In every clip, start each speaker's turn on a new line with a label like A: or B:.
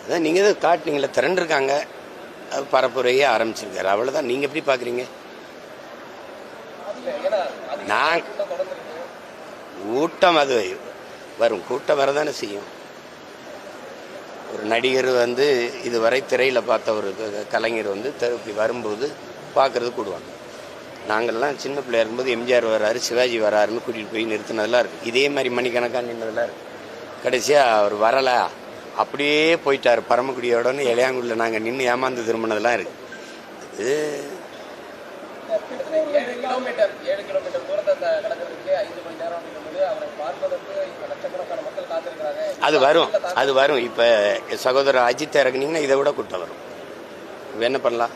A: அதான் நீங்கள் தான் காட்டினீங்களே, திரண்டிருக்காங்க, அது பரப்புரையே ஆரம்பிச்சிருக்காரு, அவ்வளோதான். நீங்கள் எப்படி பார்க்குறீங்க? நான் கூட்டம் அது வரும், கூட்டம் வரதானே செய்யும். ஒரு நடிகர் இதுவரை திரையில் பார்த்த ஒரு கலைஞர் இப்படி வரும்போது பார்க்குறது கூடுவாங்க. நாங்கள்லாம் சின்ன பிள்ளையா இருக்கும்போது எம்ஜிஆர் வராரு, சிவாஜி வராருன்னு கூட்டிகிட்டு போய் நிறுத்தினதெல்லாம் இருக்குது. இதே மாதிரி மணிக்கணக்காக நின்றதெல்லாம் இருக்குது. கடைசியாக அவர் வரலை, அப்படியே போயிட்டார் பரமக்குடியோடன்னு இளையாங்குடியில் நாங்கள் நின்று ஏமாந்து திரும்பினதெல்லாம் இருக்குது. இது அது வரும், அது வரும். இப்போ சகோதரர் அஜித் இறக்குனீங்கன்னா இதை விட கூட்டம் வரும். என்ன பண்ணலாம்,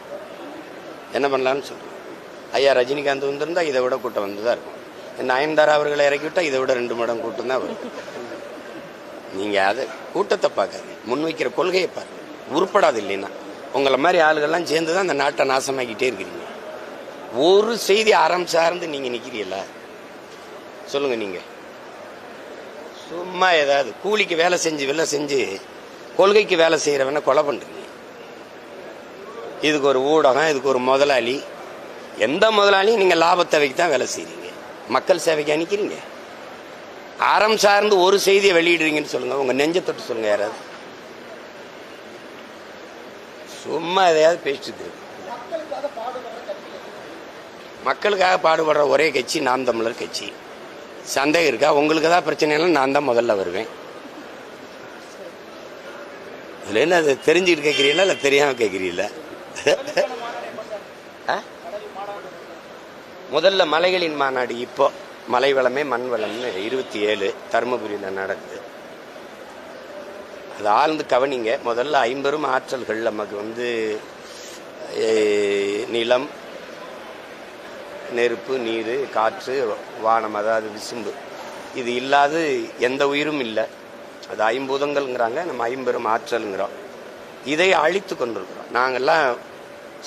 A: என்ன பண்ணலான்னு சொல்கிறேன். ஐயா ரஜினிகாந்த் வந்திருந்தால் இதை விட கூட்டம் வந்து தான் இருக்கும். நயன்தாரா அவர்களை இறக்கிவிட்டால் இதை விட 2 மடங்கு கூட்டம் தான் வரும். நீங்கள் அதை கூட்டத்தை பார்க்காது, முன்வைக்கிற கொள்கையை பாருங்க. உருப்படாது இல்லைன்னா உங்களை மாதிரி ஆளுகள்லாம் சேர்ந்து தான் அந்த நாட்டை நாசமாக்கிட்டே இருக்கிறீங்க. ஒரு செய்தி அறம் சார்ந்து நீங்கள் நிற்கிறீங்களா சொல்லுங்கள். நீங்கள் சும்மா ஏதாவது கூலிக்கு வேலை செஞ்சு கொள்கைக்கு வேலை செய்கிறவன கொலை பண்ணுறீங்க. இதுக்கு ஒரு ஊடகம், இதுக்கு ஒரு முதலாளி. எந்த முதலாளியும் நீங்கள் லாபத்தை வைக்க தான் வேலை செய்கிறீங்க, மக்கள் சேவைக்கு அனுக்கிறீங்க. அறம் சார்ந்து ஒரு செய்தியை வெளியிடுறீங்கன்னு சொல்லுங்கள். உங்கள் நெஞ்சை தொட்டு சொல்லுங்கள். யாராவது சும்மா எதையாவது பேசிட்டு இருக்கு. மக்களுக்காக பாடுபடுற ஒரே கட்சி நாம் தமிழர் கட்சி. சந்தேகம் இருக்கா? உங்களுக்கு தான் பிரச்சனைலாம் நான் தான் முதல்ல வருவேன். இதில் என்ன, அது தெரிஞ்சுக்கிட்டு கேட்குறீங்களா இல்லை தெரியாமல் கேட்குறீங்களா? முதல்ல மலைகளின் மாநாடு, இப்போ மலை வளமே மண் வளம்னு 27 தருமபுரியில் நடக்குது. அது ஆழ்ந்து கவனிங்க. முதல்ல 50 ஆற்றல்கள் நமக்கு நிலம், நெருப்பு, நீர், காற்று, வானம், அதாவது விசும்பு. இது இல்லாது எந்த உயிரும் இல்லை. அது 5 பூதங்கள்ங்கிறாங்க, நம்ம 50 ஆற்றலுங்கிறோம். இதை அழித்து கொண்டிருக்கிறோம். நாங்கள்லாம்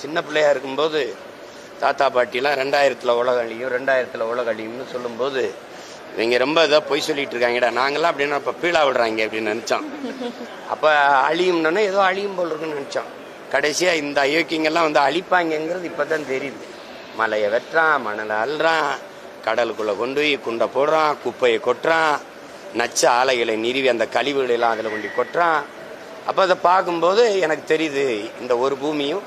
A: சின்ன பிள்ளையா இருக்கும்போது தாத்தா பாட்டிலாம் 2000 உலக அழியும், 2000 உலக அழியும்னு சொல்லும்போது இவங்க ரொம்ப இதாக பொய் சொல்லிட்டு இருக்காங்கடா, நாங்கள்லாம் அப்படின்னா இப்போ பீழா விடுறாங்க அப்படின்னு நினச்சோம். அப்போ அழியும்னா ஏதோ அழியும் போல் இருக்குன்னு நினச்சோம். கடைசியாக இந்த அயோக்கியங்கள்லாம் அழிப்பாங்கிறது இப்போ தான் தெரியுது. மலையை வெட்டுறான், மணலை அள்ளுறான், கடலுக்குள்ளே கொண்டு போய் குண்டை போடுறான், குப்பையை கொட்டுறான், நச்ச ஆலைகளை நிறுவி அந்த கழிவுகளெல்லாம் அதில் கொண்டு கொட்டுறான். அப்போ அதை பார்க்கும்போது எனக்கு தெரியுது, இந்த ஒரு பூமியும்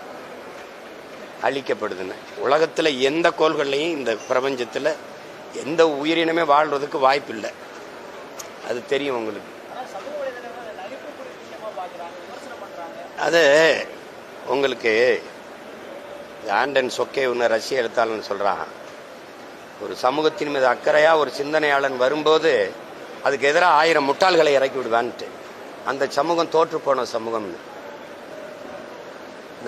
A: அழிக்கப்படுதுன்னு. உலகத்தில் எந்த கோள்கள்லையும் இந்த பிரபஞ்சத்தில் எந்த உயிரினமே வாழ்றதுக்கு வாய்ப்பு இல்லை. அது தெரியும் உங்களுக்கு. அது உங்களுக்கு ஆண்டன் சொக்கே ஒன்று ரஷ்ய எழுத்தாளன்னு சொல்கிறான், ஒரு சமூகத்தின் மீது அக்கறையாக ஒரு சிந்தனையாளன் வரும்போது அதுக்கு எதிராக 1000 முட்டாள்களை இறக்கி விடுவான்ட்டு. அந்த சமூகம் தோற்று போன சமூகம்னு.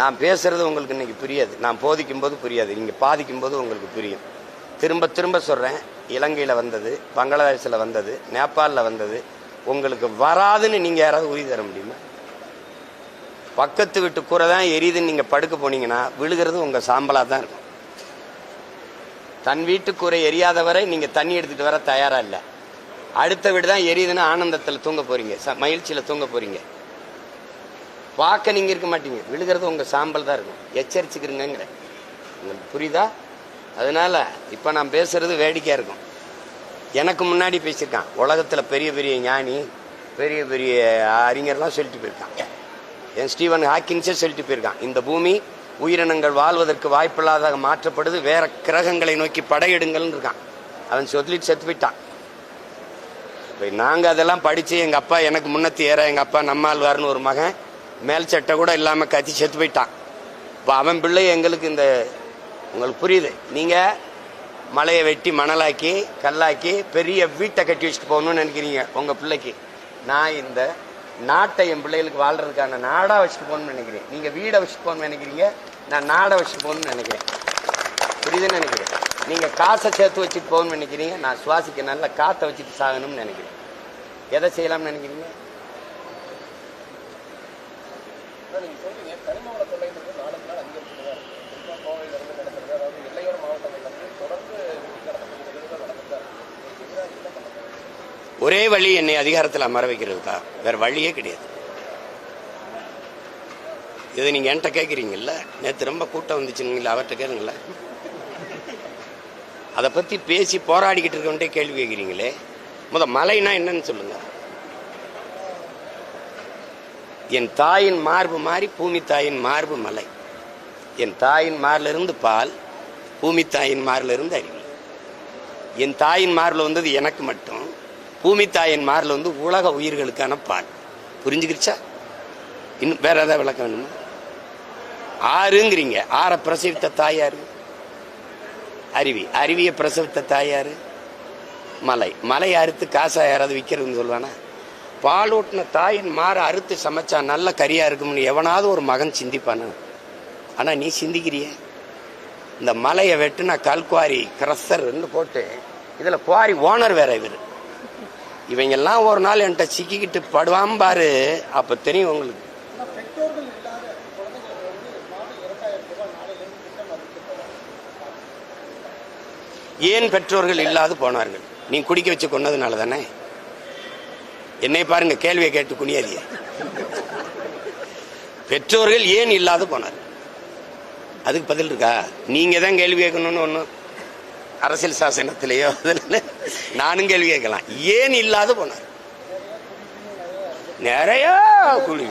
A: நான் பேசுறது உங்களுக்கு இன்னைக்கு புரியாது, நான் போதிக்கும் போது புரியாது, நீங்கள் பாதிக்கும் போது உங்களுக்கு புரியும். திரும்ப திரும்ப சொல்கிறேன், இலங்கையில் வந்தது, பங்களாதேஷில் வந்தது, நேபாளில் வந்தது, உங்களுக்கு வராதுன்னு நீங்கள் யாராவது உறுதி தர முடியுமா? பக்கத்து வீட்டு கூரை தான் எரியுதுன்னு நீங்கள் படுக்க போனீங்கன்னா விழுகிறது உங்கள் சாம்பலாக தான் இருக்கும். தன் வீட்டு கூரை எரியாத வரை நீங்கள் தண்ணி எடுத்துகிட்டு வர தயாராக இல்லை. அடுத்த வீடு தான் எரியுதுன்னு ஆனந்தத்தில் தூங்க போகிறீங்க, மகிழ்ச்சியில் தூங்க போகிறீங்க. பார்க்க நீங்கள் இருக்க மாட்டீங்க, விழுகிறது உங்கள் சாம்பல் தான் இருக்கும். எச்சரிச்சுக்கிறீங்கிற உங்களுக்கு புரியுதா? அதனால் இப்போ நான் பேசுகிறது வேடிக்கையாக இருக்கும். எனக்கு முன்னாடி பேசியிருக்கான், உலகத்தில் பெரிய பெரிய ஞானி, பெரிய பெரிய அறிஞர்லாம் சொல்லிட்டு போயிருக்கான். என் ஸ்டீவன் ஹாக்கின்ஸே சொல்லிட்டு போயிருக்கான், இந்த பூமி உயிரினங்கள் வாழ்வதற்கு வாய்ப்பில்லாத மாற்றப்படுது, வேற கிரகங்களை நோக்கி படையெடுங்கள்னு இருக்கான். அவன் சொல்லிட்டு செத்து போயிட்டான். இப்போ நாங்கள் அதெல்லாம் படித்து எங்கள் அப்பா எனக்கு முன்னத்தி எங்கள் அப்பா நம்மாழ்வார்னு ஒரு மகன் மேல் சட்டை கூட இல்லாமல் கத்தி செத்து போயிட்டான். இப்போ அவன் பிள்ளை எங்களுக்கு இந்த உங்களுக்கு புரியுது. நீங்கள் மலையை வெட்டி மணலாக்கி கல்லாக்கி பெரிய வீட்டை கட்டி வச்சுட்டு போகணும்னு நினைக்கிறீங்க உங்கள் பிள்ளைக்கு. நான் இந்த நாட்டை என் பிள்ளைகளுக்கு வாழ்றதுக்கான நாடாக வச்சுட்டு போகணும்னு நினைக்கிறேன். நீங்கள் வீடை வச்சுட்டு போகணும்னு நினைக்கிறீங்க, நான் நாடை வச்சுட்டு போகணும்னு நினைக்கிறேன். புரியுதுன்னு நினைக்கிறேன். நீங்கள் காசை சேர்த்து வச்சுட்டு போகணும்னு நினைக்கிறீங்க, நான் சுவாசிக்க நல்ல காற்றை வச்சுட்டு சாகணும்னு நினைக்கிறேன். எதை செய்யலாம்னு நினைக்கிறீங்க? ஒரே வழி என்னை அதிகாரத்தில் அமர வைக்கிறது தான், வேற வழியே கிடையாது. இதை நீங்க என்கிட்ட கேட்குறீங்கல்ல, நேற்று ரொம்ப கூட்டம் வந்துச்சுங்களா, அவர்கிட்ட கேளுங்கள. அதை பத்தி பேசி போராடிக்கிட்டு இருக்கவன்ட்டே கேள்வி கேட்குறீங்களே. மலைனா என்னன்னு சொல்லுங்க. என் தாயின் மார்பு மாறி பூமி தாயின் மார்பு மலை. என் தாயின் மார்ல இருந்து பால், பூமி தாயின் மார்ல இருந்து அருவி. என் தாயின் மார்ல வந்தது எனக்கு மட்டும், பூமி தாயின் மார்ல வந்து உலக உயிர்களுக்கான பால். புரிஞ்சுக்கிடுச்சா? இன்னும் வேற ஏதாவது விளக்கம் வேணுமா? ஆறுங்கிறீங்க, ஆறை பிரசவித்த தாயாரு அருவி, அருவியை பிரசவித்த தாயாரு மலை. மலை அறுத்து காசா யாராவது விற்கிறதுன்னு சொல்லுவானா? பால் ஊட்டின தாயின் மாற அறுத்து சமைச்சா நல்ல கறியா இருக்கும்னு எவனாவது ஒரு மகன் சிந்திப்பானா? ஆனா நீ சிந்திக்கிறிய. இந்த மலையை வெட்டுனா கல்குவாரி கிரஸ்டர்ன்னு போட்டு, இதுல குவாரி ஓனர் வேற இவர். இவங்கெல்லாம் ஒரு நாள் என்கிட்ட சிக்கிக்கிட்டு படுவான் பாரு, அப்ப தெரியும் உங்களுக்கு. ஏன் பெற்றோர்கள் இல்லாது போனார்கள்? நீ குடிக்க வச்சு கொண்டதுனால தானே. என்னை பாருங்க, கேள்வியை கேட்டு குனியாதிய. பெற்றோர்கள் ஏன் இல்லாது போனார்? அதுக்கு பதில் இருக்கா? நீங்க தான் கேள்வி கேட்கணும்னு ஒன்றும் அரசியல் சாசனத்திலேயோ நானும் கேள்வி கேட்கலாம். ஏன் இல்லாது போனார்? நிறைய குழி,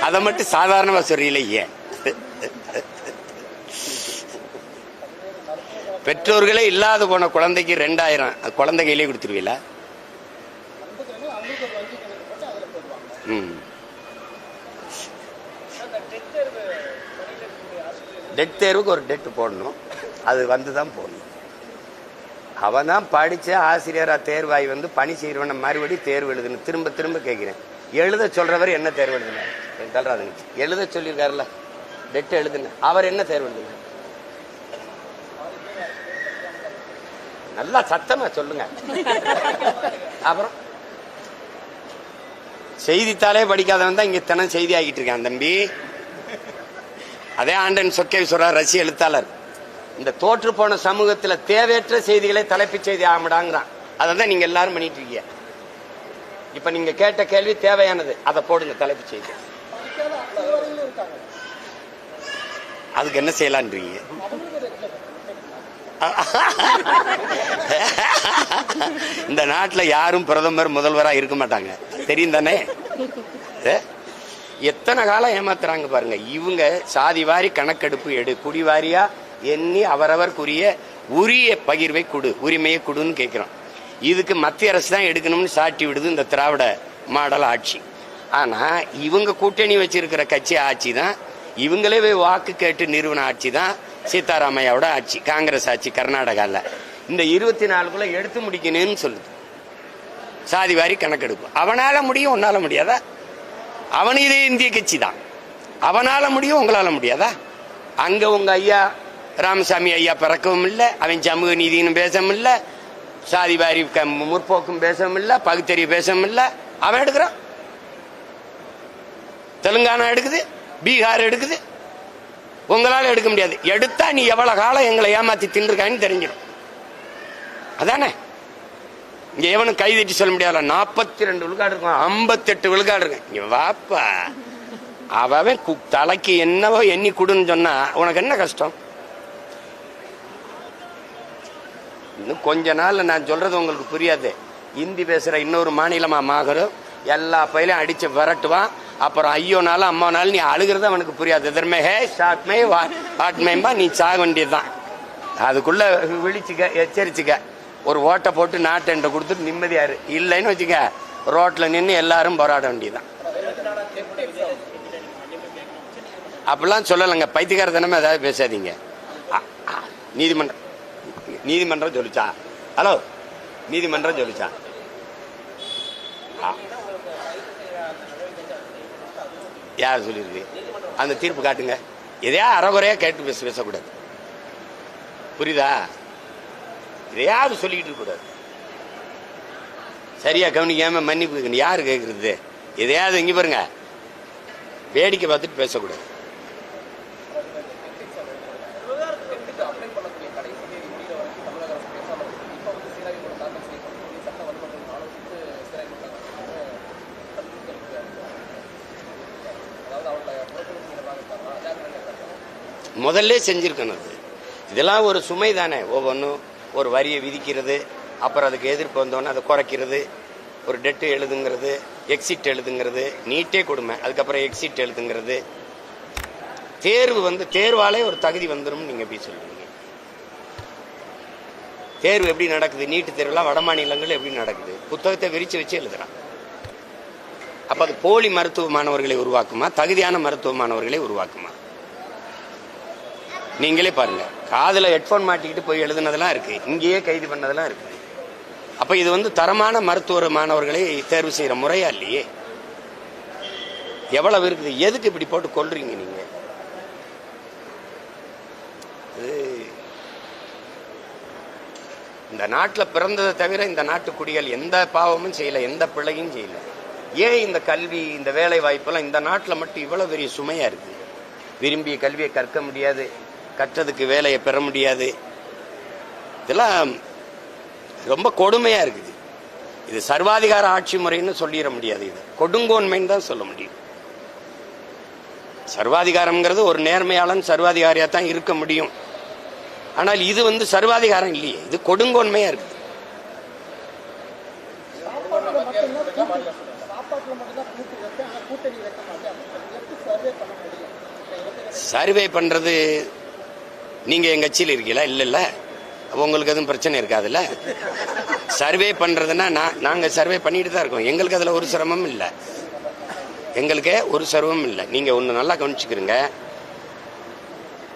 A: அதை மட்டும் சாதாரணமா சொல்றீங்களே ஏன்? பெற்றோர்களே இல்லாத போன குழந்தைக்கு 2000 குழந்தை கையிலே கொடுத்துருவீங்களா? டெட் தேர்வுக்கு ஒரு டெட் போடணும், அது வந்துதான் போடணும். அவன் தான் படிச்ச ஆசிரியரா தேர்வாய் வந்து பணி செய்யறவன மறுபடி தேர்வு எழுதுன்னு திரும்ப திரும்ப கேட்கிறேன். எழுத சொல்றவர் என்ன தேர்வு எழுதுனாரு? எழுத சொல்லியிருக்காருல்ல, டெட் எழுதுன அவர் என்ன தேர்வு எழுதுனார்? நல்லா சத்தமா சொல்லுங்க. அப்புறம் செய்தித்தாளே படிக்காதவன் தான் இங்க தினம் செய்தி ஆகிட்டு இருக்கான் தம்பி. அதே ஆண்டன் சொக்கேஸ்வரர் ரஷ்ய எழுத்தாளர், இந்த தோற்று போன சமூகத்துல தேவையற்ற செய்திகளை தலைப்புச் செய்தி ஆகடாங்கிறான். அதான் நீங்க எல்லாரும் பண்ணிட்டு இருக்கீங்க. இப்ப நீங்க கேட்ட கேள்வி தேவையானது, அதை போடுங்க தலைப்புச் செய்தி. அதுக்கு என்ன செய்யலான்றீங்க? இந்த நாட்டுல யாரும் பிரதமர் முதல்வரா இருக்க மாட்டாங்க, தெரியும் தானே? எத்தனை காலம் ஏமாத்துறாங்க பாருங்க. இவங்க சாதி வாரி கணக்கெடுப்பு குடிவாரியா எண்ணி அவரவர்க்குரிய உரிய பகிர்வை கொடு, உரிமையை கொடுன்னு கேட்கிறோம். இதுக்கு மத்திய அரசு தான் எடுக்கணும்னு சாட்டி விடுது இந்த திராவிட மாடல் ஆட்சி. ஆனா இவங்க கூட்டணி வச்சிருக்கிற கட்சி ஆட்சி தான், இவங்களே வாக்கு கேட்டு நிறுவன ஆட்சி தான் சீதாராமையாவோட ஆட்சி, காங்கிரஸ் ஆட்சி கர்நாடகால. இந்த 24க்குள்ள எடுத்து முடிக்கணும்னு சொல்லுது. சாதி வாரி கணக்கெடுப்பு அவனால முடியும், உன்னால முடியாதா? அவனு இதே இந்திய கட்சி தான், அவனால முடியும், உங்களால முடியாதா? அங்க உங்க ஐயா ராமசாமி ஐயா பிறக்கவும் இல்லை, அவன் சமூக நீதினு பேசவும் இல்லை, சாதி வாரி முற்போக்கும் பேசவும் இல்லை, பகுத்தறிவு பேசவும் இல்லை. அவன் எடுக்கிறான். தெலுங்கானா எடுக்குது, பீகார் எடுக்குது, உங்களால எடுக்க முடியாது. எடுத்தா நீ எவ்வளவு காலம் எங்களை ஏமாத்தி தின்றுக்கான்னு தெரிஞ்சிடும். அதானே இங்க எவனும் கைதட்டி சொல்ல முடியாது. 42 விழுக்காடு இருக்கும், 58 விழுக்காடு இருக்கு. இங்க வாப்பா, அவன் தலைக்கு என்னவோ எண்ணி கொடுன்னு சொன்னா உனக்கு என்ன கஷ்டம்? இன்னும் கொஞ்ச நாள் நான் சொல்றது உங்களுக்கு புரியாது. இந்தி பேசுற இன்னொரு மாநிலமா மாகரும் எல்லா பயிலையும் அடிச்சு விரட்டுவான். அப்புறம் ஐயோனாலும் அம்மானாலும் நீ அழுகிறது அவனுக்கு புரியாது. எதிர்மே ஹே ஷாட்மே வாட்மேம்பா, நீ சாக வேண்டியதுதான். அதுக்குள்ள விழிச்சுக்க, எச்சரிச்சுக்க. ஒரு ஓட்டை போட்டு நாட்டை கொடுத்துட்டு நிம்மதியாரு. இல்லைன்னு வச்சுக்க, ரோட்ல நின்று எல்லாரும் போராட வேண்டியதுதான். அப்படிலாம் சொல்லலைங்க, பைத்தியக்காரத்தனமே ஏதாவது பேசாதீங்க. நீதிமன்றம் சொல்லிச்சா? ஹலோ, நீதிமன்றம் சொல்லிச்சா? யார் சொல்லிருக்கு? அந்த தீர்ப்பு காட்டுங்க. எதையா அறகுறையா கேட்டு பேசக்கூடாது, புரியுதா? எதையாவது சொல்லிக்கிட்டு இருக்க கூடாது. சரியா கவனிக்காம மன்னிப்பு யாரு கேட்கறது? எதையாவது இங்க பாருங்க, வேடிக்கை பார்த்துட்டு பேசக்கூடாது. முதல்ல செஞ்சிருக்கணும். அது இதெல்லாம் ஒரு சுமை தானே. ஒவ்வொன்றும் ஒரு வரியை விதிக்கிறது, அப்புறம் அதுக்கு எதிர்ப்பு வந்தோன்னே அதை குறைக்கிறது, ஒரு டெட்டு எழுதுங்கிறது, எக்ஸிட் எழுதுங்கிறது, நீட்டே கொடுமை, அதுக்கப்புறம் எக்ஸிட் எழுதுங்கிறது. தேர்வு தேர்வாலே ஒரு தகுதி வந்துடும். நீங்க எப்படி சொல்றீங்க? தேர்வு எப்படி நடக்குது? நீட்டு தேர்வுலாம் வட மாநிலங்கள் எப்படி நடக்குது? புத்தகத்தை விரிச்சு வச்சு எழுதுறான். அப்ப அது போலி மருத்துவ மாணவர்களை உருவாக்குமா, தகுதியான மருத்துவ மாணவர்களை உருவாக்குமா? நீங்களே பாருங்க. காதுல ஹெட்போன் மாட்டிக்கிட்டு போய் எழுதுனதெல்லாம் இருக்கு, இங்கேயே கைது பண்ணதெல்லாம் இருக்கு. அப்ப இது தரமான மருத்துவ மாணவர்களை தேர்வு செய்யற முறையா இல்லையே? எவ்வளவு இருக்குது? எதுக்கு இப்படி போட்டு கொள்றீங்க நீங்க? இந்த நாட்டில் பிறந்ததை தவிர இந்த நாட்டு குடிகள் எந்த பாவமும் செய்யல, எந்த பிள்ளையும் செய்யல. ஏன் இந்த கல்வி, இந்த வேலை வாய்ப்பெல்லாம் இந்த நாட்டில் மட்டும் இவ்வளவு பெரிய சுமையா இருக்கு? விரும்பிய கல்வியை கற்க முடியாது, கற்றதுக்கு வேலையை பெற முடியாது. இதெல்லாம் ரொம்ப கொடுமையா இருக்குது. இது சர்வாதிகார ஆட்சி முறைன்னு சொல்லிட முடியாது, இது கொடுங்கோன்மைன்னு தான் சொல்ல முடியும். சர்வாதிகாரம்ங்கிறது ஒரு நேர்மையாளன் சர்வாதிகாரியா தான் இருக்க முடியும். ஆனால் இது சர்வாதிகாரம் இல்லையே, இது கொடுங்கோன்மையா இருக்கு. சர்வே பண்றது நீங்க எங்க கட்சியில் இருக்கீங்களா? இல்ல, உங்களுக்கு எதுவும் பிரச்சனை இருக்காதுல்ல. சர்வே பண்றதுன்னா நாங்க சர்வே பண்ணிட்டு தான் இருக்கோம். எங்களுக்கு அதுல ஒரு சிரமம் இல்லை, எங்களுக்கு ஒரு சிரமம் இல்லை. நீங்க ஒண்ணு நல்லா கவனிச்சுக்கிறீங்க.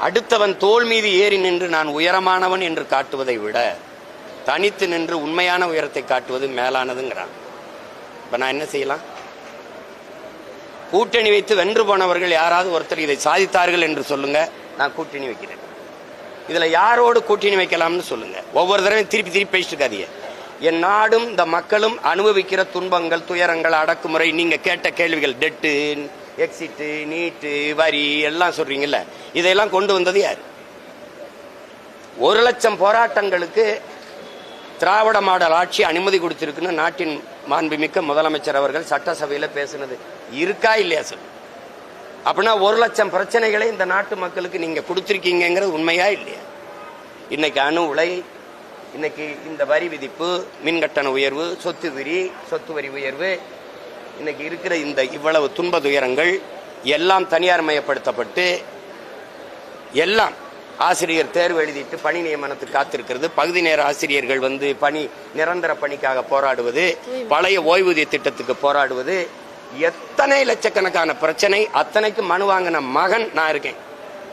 A: அடுத்தவன் தோள் மீது ஏறி நின்று நான் உயரமானவன் என்று காட்டுவதை விட தனித்து நின்று உண்மையான உயரத்தை காட்டுவது மேலானதுங்கிறான். இப்ப நான் என்ன செய்யலாம்? கூட்டணி வைத்து வென்று போனவர்கள் யாராவது ஒருத்தர் இதை சாதித்தார்கள் என்று சொல்லுங்க, நான் கூட்டணி வைக்கிறேன். இதுல யாரோடு கூட்டணி வைக்கலாம்னு சொல்லுங்க. ஒவ்வொரு தடவையும் திருப்பி பேசிட்டு இருக்காதீங்க. என் நாடும் இந்த மக்களும் அனுபவிக்கிற துன்பங்கள், துயரங்கள், அடக்குமுறை, நீங்க கேட்ட கேள்விகள், டெட்டு, எக்ஸிட்டு, நீட்டு, வரி எல்லாம் சொல்றீங்கல்ல, இதையெல்லாம் கொண்டு வந்தது யார்? 1,00,000 போராட்டங்களுக்கு திராவிட மாடல் ஆட்சி அனுமதி கொடுத்திருக்குன்னு நாட்டின் மாண்புமிக்க முதலமைச்சர் அவர்கள் சட்டசபையில பேசுனது இருக்கா இல்லையா சொல்லு? அப்படின்னா 1,00,000 பிரச்சனைகளை இந்த நாட்டு மக்களுக்கு நீங்க கொடுத்திருக்கீங்கிறது உண்மையா இல்லையா? இன்னைக்கு அணு உலை, இன்னைக்கு இந்த வரி விதிப்பு, மின்கட்டண உயர்வு, சொத்து வரி உயர்வு, இன்னைக்கு இருக்கிற இந்த இவ்வளவு துன்ப துயரங்கள் எல்லாம் தனியார் மயப்படுத்தப்பட்டு, எல்லாம் ஆசிரியர் தேர்வு எழுதிட்டு பணி நியமனத்துக்கு காத்திருக்கிறது, பகுதி நேர ஆசிரியர்கள் பணி நிரந்தர பணிக்காக போராடுவது, பழைய ஓய்வூதிய திட்டத்துக்கு போராடுவது, எத்தனை லட்சக்கணக்கான பிரச்சனை. அத்தனைக்கு மனு வாங்கின மகன் நான் இருக்கேன்.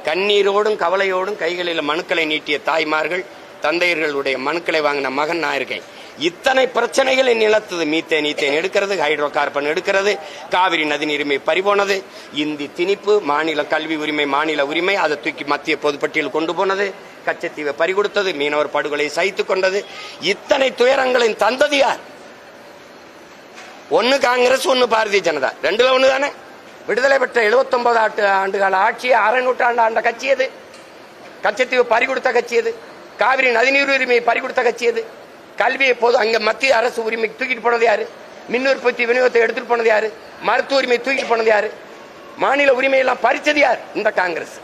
A: கண்ணீரோடும் கவலையோடும் கைகளில் மனுக்களை நீட்டிய தாய்மார்கள், தந்தையர்களுடைய மனுக்களை வாங்கின மகன் நான் இருக்கேன். இத்தனை பிரச்சனைகளை நிலத்தது. மீத்தேன் எடுக்கிறது, ஹைட்ரோ கார்பன் எடுக்கிறது, காவிரி நதிநீர் உரிமை பறிபோனது, இந்தி திணிப்பு, மாநில கல்வி உரிமை, மாநில உரிமை, அதை தூக்கி மத்திய பொதுப்பட்டியல் கொண்டு போனது, கச்சத்தீவை பறிகொடுத்தது, மீனவர் படுகொலை சகித்துக் கொண்டது. இத்தனை துயரங்களின் தந்தது யார்? ஒன்னு காங்கிரஸ், ஒன்னு பாரதிய ஜனதா, ரெண்டுல ஒண்ணு தானே. விடுதலை பெற்ற 79 ஆண்டுகால ஆட்சியை அரை நூற்றாண்டு ஆண்ட கட்சி எது? கச்சத்தீவை பறிகொடுத்த கட்சி எது? காவிரி நதிநீர் உரிமையை பறிகொடுத்த கட்சி எது? கல்வியை போது அங்க மத்திய அரசு உரிமை தூக்கிட்டு போனது யாரு? மின் உற்பத்தி விநியோகத்தை எடுத்துட்டு போனது யாரு? மருத்துவ உரிமை தூக்கிட்டு போனது யாரு? மாநில உரிமை எல்லாம் பறிச்சது யார்? இந்த காங்கிரஸ்.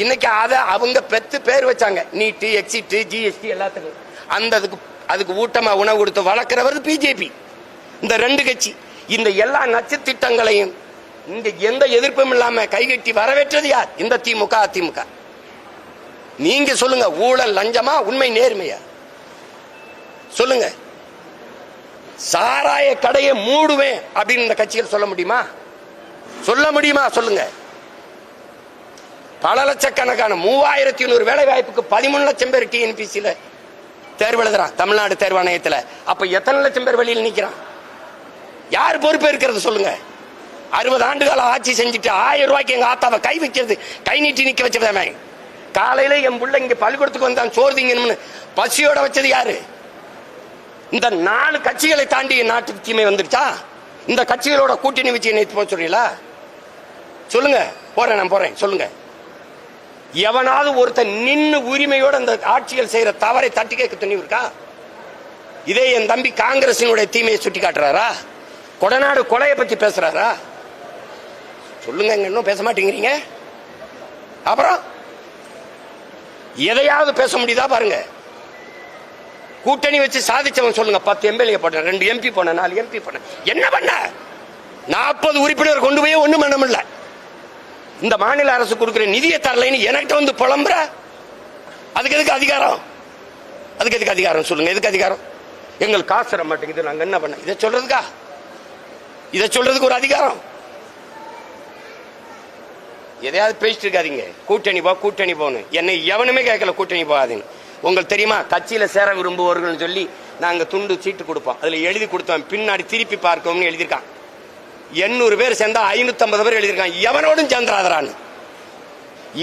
A: இன்னைக்கு அதை அவங்க பெத்து பேர் வச்சாங்க, நீட்டு, எக்ஸிட், ஜிஎஸ்டி எல்லாத்துக்கும். அதுக்கு ஊட்டமா உணவு கொடுத்து வளர்க்கிறவர் பிஜேபி. இந்த ரெண்டு கட்சி இந்த எல்லா நச்சு திட்டங்களையும் இங்க எந்த எதிர்ப்பும் இல்லாம கைகட்டி வரவேற்றது யார்? இந்த திமுக, அதிமுக. நீங்க சொல்லுங்க, ஊழல் லஞ்சமா, உண்மை நேர்மையா? சொல்லுங்க. சாராய கடையை மூடுவேன் அப்படின்னு இந்த கட்சிகள் சொல்ல முடியுமா? சொல்லுங்க. பல லட்சக்கணக்கான 3100 வேலை வாய்ப்புக்கு 13 லட்சம் பேர் டிஎன்பிசியில தேர்வு எழுதுறான் தமிழ்நாடு தேர்வாணையத்தில். அப்ப எத்தனை லட்சம் பேர் வெளியில் நிக்கிறான்? யார் பொறுப்பு இருக்கிறது சொல்லுங்க? 60 ஆண்டுகால ஆட்சி செஞ்சுட்டு 1000 ரூபாய்க்கு எங்க ஆத்தாவை கை வைக்கிறது, கை நீட்டி நிக்க வச்சது. காலையில என் பிள்ளை இங்க பள்ளிக்கூடத்துக்கு வந்தான் சோர்திங்கன்னு பசியோட வச்சது யாரு? இந்த 4 கட்சிகளை தாண்டி நாட்டுக்கு தீமை வந்துருச்சா? இந்த கட்சிகளோட கூட்டணி வச்சு நேற்று போக சொல்றீங்களா? சொல்லுங்க. நான் போறேன். சொல்லுங்க. எவனாவது ஒருத்தன் நின்று உரிமையோட அந்த ஆட்சிகள் செய்யற தவறை தட்டி கேட்க துணிவு இருக்கா? இதே என் தம்பி காங்கிரசினுடைய தீமையை சுட்டி காட்டுறாரா? கொடநாடு கொலையை பத்தி பேசுறாரா? சொல்லுங்க. இன்னும் பேச மாட்டேங்கிறீங்க. அப்புறம் எதையாவது பேச முடியுதா பாருங்க. கூட்டணி வச்சு சாதிச்சவன் சொல்லுங்க. 10 எம்எல்ஏ போன, 2 எம்பி போன, 4 எம்பி போன, என்ன பண்ண? 40 உறுப்பினர் கொண்டு போய் ஒண்ணும் பண்ண முடியல. இந்த மாநில அரசு கொடுக்கிற நிதியை தரலைன்னு என்கிட்ட வந்து புலம்புற. அதுக்கு எதுக்கு அதிகாரம்? அதுக்கு எதுக்கு அதிகாரம் சொல்லுங்க? எதுக்கு அதிகாரம்? எங்களுக்கு காசு தர மாட்டேங்குது, நாங்க என்ன பண்ண? இதை சொல்றதுக்கா? இதை சொல்றதுக்கு ஒரு அதிகாரம்? எதையாவது பேசிட்டு இருக்காதீங்க. கூட்டணி போ, கூட்டணி போன்னு. என்னை எவனுமே கேட்கல கூட்டணி போகாதீங்க. உங்களுக்கு தெரியுமா, கட்சியில சேர விரும்புவர்கள் சொல்லி நாங்க துண்டு சீட்டு கொடுப்போம். அதுல எழுதி கொடுத்தோம், பின்னாடி திருப்பி பார்க்கணும்னு எழுதியிருக்கான். 800 பேர் சேர்ந்தா 550 பேர் எழுதியிருக்கான். எவனோடும் சேர்ந்துராதரான்னு.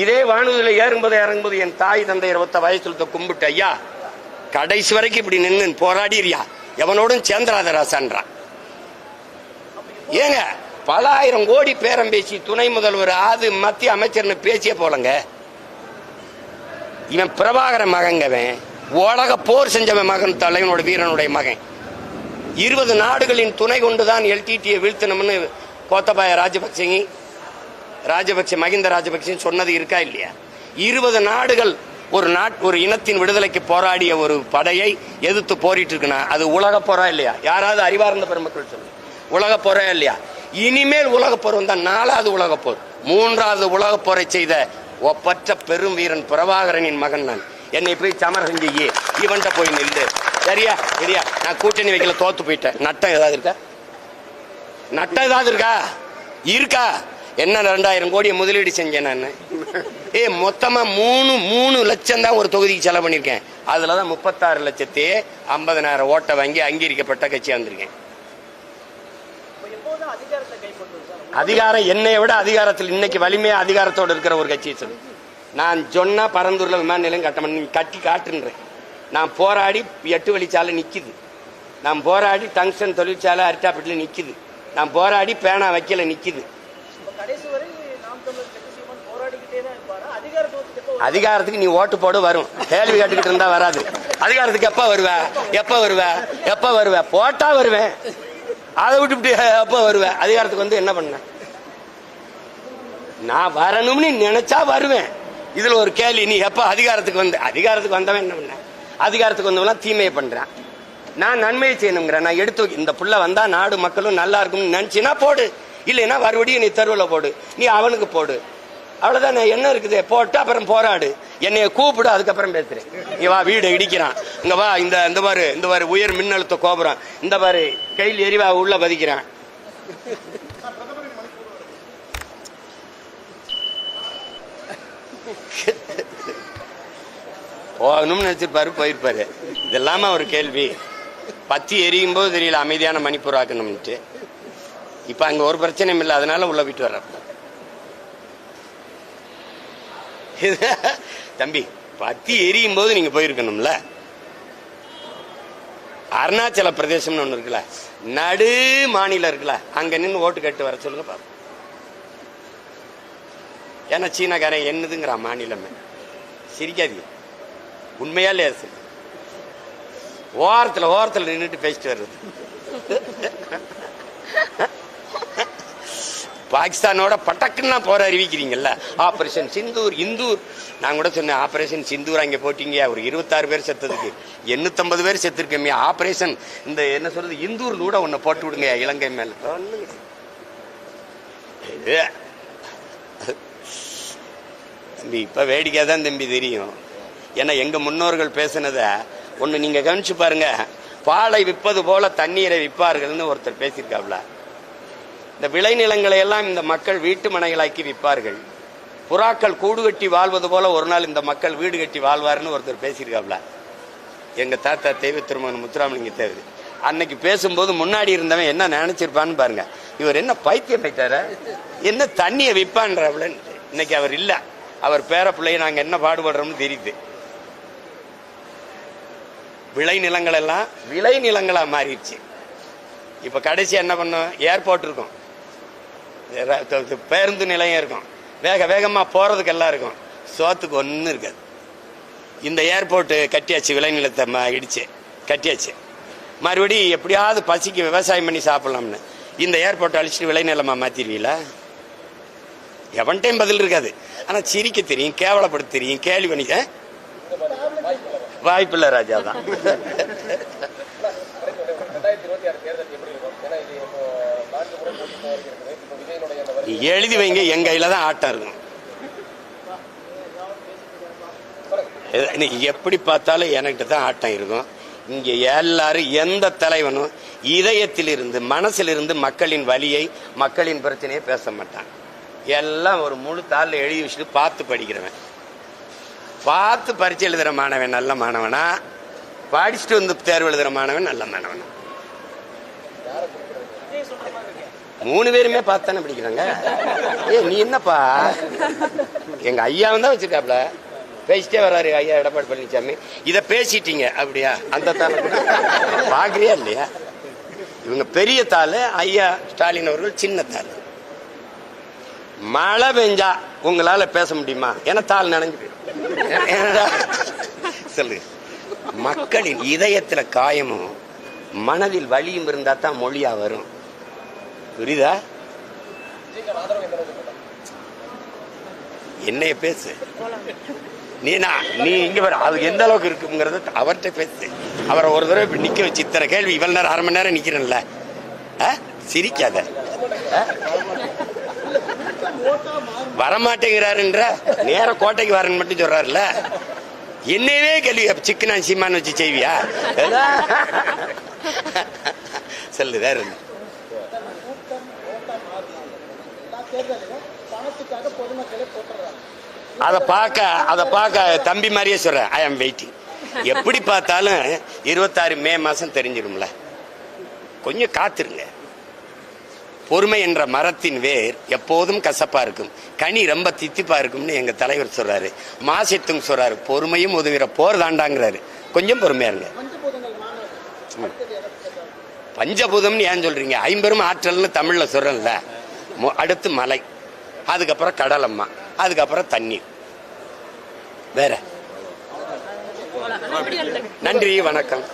A: இதே வானூர்தியில ஏறும்போது இறங்கும்போது என் தாய் தந்தையர் ஒத்த வயசுல கும்பிட்டு, ஐயா கடைசி வரைக்கும் இப்படி நின்று போராடிறியா, எவனோடும் சேர்ந்துராதராசான்றான். ஏங்க பல ஆயிரம் கோடி பேரம் பேசி துணை முதல்வர் ஆது மத்திய அமைச்சர்னு பேசிய போலங்க. இவன் பிரபாகர மகங்கவன், உலக போர் செஞ்சவன் மகன், தலைவனோட வீரனுடைய மகன். 20 நாடுகளின் துணை கொண்டுதான் எல்டிடியை வீழ்த்தணும்னு கோத்தபாய ராஜபக்சே மகிந்த ராஜபக்சே சொன்னது இருக்கா இல்லையா? 20 நாடுகள் ஒரு இனத்தின் விடுதலைக்கு போராடிய ஒரு படையை எதிர்த்து போரிட்டு இருக்குன்னா அது உலக போரா இல்லையா? யாராவது அறிவார்ந்த பெருமக்கள் சொல்லு. உலக போரா இல்லையா? இனிமேல் உலக போர் வந்தா 4வது உலக போர், 3வது உலக போரை செய்த ஒப்பற்ற பெரும் வீரன் பிரபாகரனின் மகன் நான். என்னை போய் சமரசம் செய்ய இவன்ட்ட போய் நின்று. சரியா சரியா? நான் கூட்டணி வைக்கல, தோத்து போயிட்டேன். நட்டம் ஏதாவது இருக்கா? நட்டம் ஏதாவது இருக்கா? என்ன 2000 கோடியை முதலீடு செஞ்சேன் நான். மொத்தமா 3 லட்சம் தான் ஒரு தொகுதிக்கு செலவு பண்ணிருக்கேன். அதுலதான் 36 லட்சத்தையே 50,000 ஓட்டை வாங்கி அங்கீகரிக்கப்பட்ட கட்சியா வந்திருக்கேன். அதிகாரம் என்னை விட அதிகாரத்தில் இன்னைக்கு வலிமையா அதிகாரத்தோடு இருக்கிற ஒரு கட்சியை சொல்லு. நான் சொன்னா பரந்தூர்ல விமான நிலையம் கட்டி காட்டுன்றேன். நான் போராடி 8 வழிச்சாலை நிக்குது. நான் போராடி டங்ஸ்டன் தொழிற்சாலை அரிட்டாப்பட்டில் நிக்குது. நான் போராடி பேனா வைக்கல நிக்குது. அதிகாரத்துக்கு நீ ஓட்டு போடு, வரும். கேள்வி கேட்டுக்கிட்டு இருந்தா வராது. அதிகாரத்துக்கு எப்ப வருவ? போட்டா வருவேன். அதை விட்டு எப்ப வருவேன்? அதிகாரத்துக்கு வந்து என்ன பண்ண? நான் வரணும்னு நினைச்சா வருவேன். இதுல ஒரு கேள்வி, நீ எப்ப அதிகாரத்துக்கு வந்தவன் என்ன பண்ண? அதிகாரத்துக்கு வந்தவன் தீமையை பண்றான். நான் நன்மையை செய்யணுங்கிறேன். நான் எடுத்து இந்த புள்ள வந்தா நாடு மக்களும் நல்லா இருக்கும்னு நினைச்சினா போடு, இல்லைன்னா மறுபடியும் நீ தெருவில் போடு, நீ அவனுக்கு போடு. அவ்வளவுதான். என்ன இருக்குது? போட்டு அப்புறம் போராடு, என்னைய கூப்பிடு, அதுக்கப்புறம் பேசுறேன். இங்க வா, வீடு இடிக்கிறான், இங்க வா, இந்த பாரு உயர் மின்னழுத்த கோபுரம், இந்த பாரு கையில் எரிவா உள்ள பதிக்கிறான். போகணும்னு நினைச்சிருப்பாரு, போயிருப்பாரு. இதெல்லாம ஒரு கேள்வி. பத்தி எரியும் போது தெரியல அமைதியான மணிப்பூர் ஆக்கணும்ட்டு. இப்ப அங்க ஒரு பிரச்சனையும் இல்லை, அதனால உள்ள விட்டு வர்ற. தம்பி, பத்தி எரியும் போது நீங்க போயிருக்கணும்ல. அருணாச்சல பிரதேசம்னு ஒண்ணு இருக்குல்ல, நடு மாநிலம் இருக்குல்ல, அங்க நின்று ஓட்டு கேட்டு வர சொல்லுங்க பாப்போம். ஏன்னா சீனாக்காரன் என்னதுங்கிற மாநிலமே. சிரிக்காதீங்க, உண்மையா இல்லையா? ஓரத்தில் நின்றுட்டு பேசிட்டு வர்றது. பாகிஸ்தானோட பட்டக்குன்னா போற அறிவிக்கிறீங்கல்ல. ஆபரேஷன் சிந்தூர், இந்தூர். நான் கூட சொன்னேன், ஆபரேஷன் சிந்தூர் அங்கே போட்டீங்க, ஒரு 26 பேர் செத்ததுக்கு 850 பேர் செத்துருக்கமே. ஆபரேஷன் இந்த என்ன சொல்றது, இந்தூர் கூட ஒன்னு போட்டு விடுங்க இலங்கை மேல. தம்பி, இப்ப வேடிக்கை தான் தம்பி தெரியும். ஏன்னா எங்க முன்னோர்கள் பேசினத ஒண்ணு நீங்க கவனிச்சு பாருங்க. பாலை விற்பது போல தண்ணீரை விற்பார்கள்னு ஒருத்தர் பேசியிருக்காப்ல. இந்த விளைநிலங்களை எல்லாம் இந்த மக்கள் வீட்டு மனைகளாக்கி விற்பார்கள். புறாக்கள் கூடு கட்டி வாழ்வது போல ஒரு நாள் இந்த மக்கள் வீடு கட்டி வாழ்வார்னு ஒருத்தர் பேசியிருக்காப்ல. எங்க தாத்தா தெய்வ திருமகன் முத்துராமலிங்க தேவர் அன்னைக்கு பேசும்போது முன்னாடி இருந்தவன் என்ன நினைச்சிருப்பான்னு பாருங்க. இவர் என்ன பைத்தியம் போயிட்டார, என்ன தண்ணியை விற்பான்றவள. இன்னைக்கு அவர் இல்ல, அவர் பேர பிள்ளைய நாங்க என்ன பாடுபடுறோம்னு தெரியுது. விளைநிலங்கள் எல்லாம் விளைநிலங்களா மாறிடுச்சு. இப்ப கடைசி என்ன பண்ணோம், ஏர்போர்ட் இருக்கும், பேருந்து நிலையம் இருக்கும், வேகமா போறதுக்கு எல்லாம் இருக்கும், சோத்துக்கு ஒன்றும் இருக்காது. இந்த ஏர்போர்ட் கட்டியாச்சு, விளைநிலத்தை இடிச்சு கட்டியாச்சு. மறுபடியும் எப்படியாவது பசிக்கு விவசாயம் பண்ணி சாப்பிடலாம்னு இந்த ஏர்போர்ட் அழிச்சிட்டு விளைநிலமா மாத்திருவீங்களா? எவன்டையும் பதில் இருக்காது. ஆனால் சிரிக்க தெரியும், கேவலப்படுத்த தெரியும், கேள்வி பண்ணி வாய்ப்பில்லை ராஜா தான். எழுதி வைங்க, எங்க கையில தான் ஆட்டம் இருக்கும். எப்படி பார்த்தாலும் என்கிட்ட தான் ஆட்டம் இருக்கும். இங்க எல்லாரும் எந்த தலைவனும் இதயத்திலிருந்து மனசிலிருந்து மக்களின் வலியை மக்களின் பிரச்சனையை பேச மாட்டான். எல்லாம் ஒரு முழு தாளில் எழுதி வச்சுட்டு பார்த்து படிக்கிறவன், பார்த்து பரீட்சை எழுதுகிற மாணவன் நல்ல மாணவனா, படிச்சுட்டு வந்து தேர்வு எழுதுகிற மாணவன் நல்ல மாணவனா. 3 பேருமே பார்த்து தானே படிக்கிறாங்க. நீ என்னப்பா, எங்க ஐயாவும் தான் வச்சிருக்காப்ல, பேசிட்டே வர்றாரு ஐயா எடப்பாடி பழனிசாமி. இதை பேசிட்டீங்க அப்படியா, அந்த தாள் பார்க்குறியா இல்லையா? இவங்க பெரிய தாள், ஐயா ஸ்டாலின் அவர்கள் சின்ன தாள். மழை பெஞ்சா உங்களால பேச முடியுமா? ஏன்னா தாள் நனைஞ்சு போயிடும். சொல்லு, மக்களின் இதயத்துல காயமும் மனதில் வலியும் இருந்தா தான் மொழியா வரும். புரியுதா? என்னைய பேசு. நீ இங்க வர அது எந்த அளவுக்கு இருக்குங்கிறத அவர்கிட்ட பேசு. அவரை ஒரு தடவை இப்படி நிக்க வச்சு இத்தனை கேள்வி இவ்வளவு நேரம் 1/2 மணி நேரம் நிக்கிறேன்ல, சிரிக்காத. வரமாட்டேங்கிறாருன்ற நேர கோட்டைக்கு வரேன்னு மட்டும் சொல்றாருல, என்னவே கேள்வி சிக்கனா சீமான்னு வச்சு செய்வியா? சொல்லு வேற. அதை பார்க்க தம்பி மாதிரியே சொல்றேன். ஐ ஆம் வெயிட்டிங். எப்படி பார்த்தாலும் 26 மே மாசம் தெரிஞ்சிடும்ல, கொஞ்சம் காத்திருங்க. பொறுமை என்ற மரத்தின் வேர் எப்போதும் கசப்பா இருக்கும், கனி ரொம்ப தித்திப்பா இருக்கும்னு எங்க தலைவர் சொல்றாரு. மாசத்தும் சொல்றாரு, பொறுமையும் உதவிற போர் தாண்டாங்கிறாரு. கொஞ்சம் பொறுமையா இருங்க. பஞ்சபூதம்னு ஏன் சொல்றீங்க? 50 ஆற்றல்னு தமிழ்ல சொல்றேன்ல. அடுத்து மலை, அதுக்கப்புறம் கடலம்மா, அதுக்கப்புறம் தண்ணீர். வேற. நன்றி, வணக்கம்.